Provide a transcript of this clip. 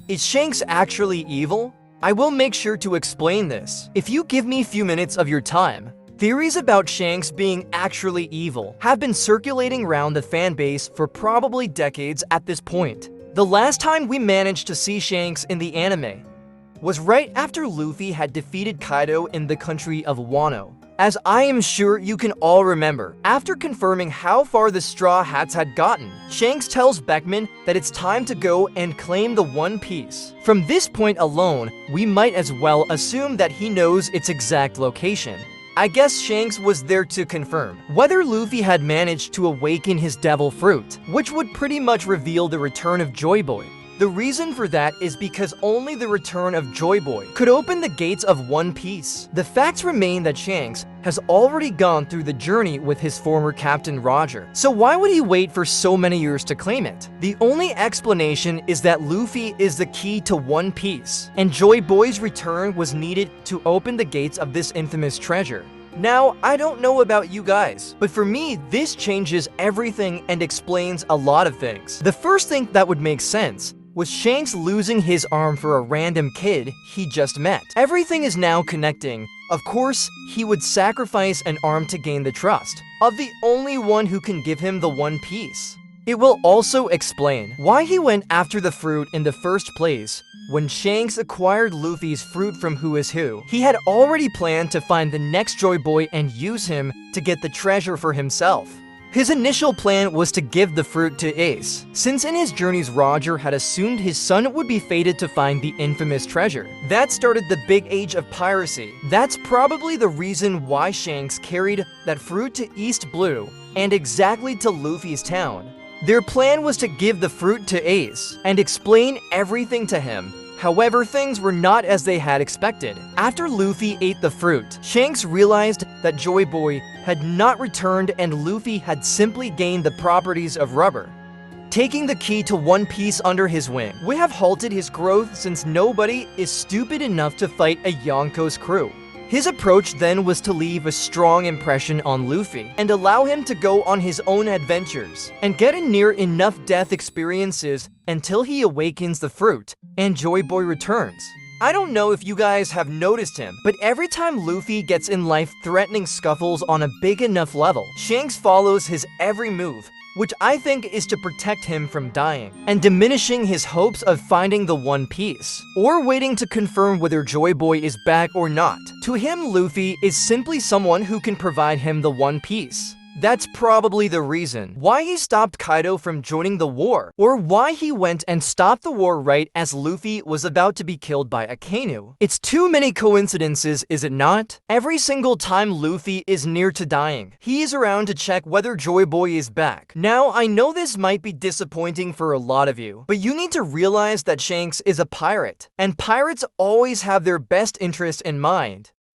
Is Shanks actually evil? I will make sure to explain this if you give me a few minutes of your time. Theories about Shanks being actually evil have been circulating around the fan base for probably decades at this point. The last time we managed to see Shanks in the anime was right after Luffy had defeated Kaido in the country of Wano. As I am sure you can all remember, after confirming how far the Straw Hats had gotten, Shanks tells Beckman that it's time to go and claim the One Piece. From this point alone, we might as well assume that he knows its exact location. I guess Shanks was there to confirm whether Luffy had managed to awaken his devil fruit, which would pretty much reveal the return of Joy Boy. The reason for that is because only the return of Joy Boy could open the gates of One Piece. The facts remain that Shanks has already gone through the journey with his former captain Roger, so why would he wait for so many years to claim it? The only explanation is that Luffy is the key to One Piece, and Joy Boy's return was needed to open the gates of this infamous treasure. Now, I don't know about you guys, but for me, this changes everything and explains a lot of things. The first thing that would make sense was Shanks losing his arm for a random kid he just met. Everything is now connecting. Of course, he would sacrifice an arm to gain the trust of the only one who can give him the One Piece. It will also explain why he went after the fruit in the first place. When Shanks acquired Luffy's fruit from Who Is Who, he had already planned to find the next Joy Boy and use him to get the treasure for himself. His initial plan was to give the fruit to Ace, since in his journeys Roger had assumed his son would be fated to find the infamous treasure. That started the big age of piracy. That's probably the reason why Shanks carried that fruit to East Blue, and exactly to Luffy's town. Their plan was to give the fruit to Ace, and explain everything to him. However, things were not as they had expected. After Luffy ate the fruit, Shanks realized that Joy Boy had not returned and Luffy had simply gained the properties of rubber, taking the key to One Piece under his wing. We have halted his growth since nobody is stupid enough to fight a Yonko's crew. His approach then was to leave a strong impression on Luffy and allow him to go on his own adventures and get in near enough death experiences until he awakens the fruit and Joy Boy returns. I don't know if you guys have noticed him, but every time Luffy gets in life-threatening scuffles on a big enough level, Shanks follows his every move, which I think is to protect him from dying, and diminishing his hopes of finding the One Piece, or waiting to confirm whether Joy Boy is back or not. To him, Luffy is simply someone who can provide him the One Piece. That's probably the reason why he stopped Kaido from joining the war, or why he went and stopped the war right as Luffy was about to be killed by Akainu. It's too many coincidences, is it not? Every single time Luffy is near to dying, he is around to check whether Joy Boy is back. Now, I know this might be disappointing for a lot of you, but you need to realize that Shanks is a pirate, and pirates always have their best interest in mind.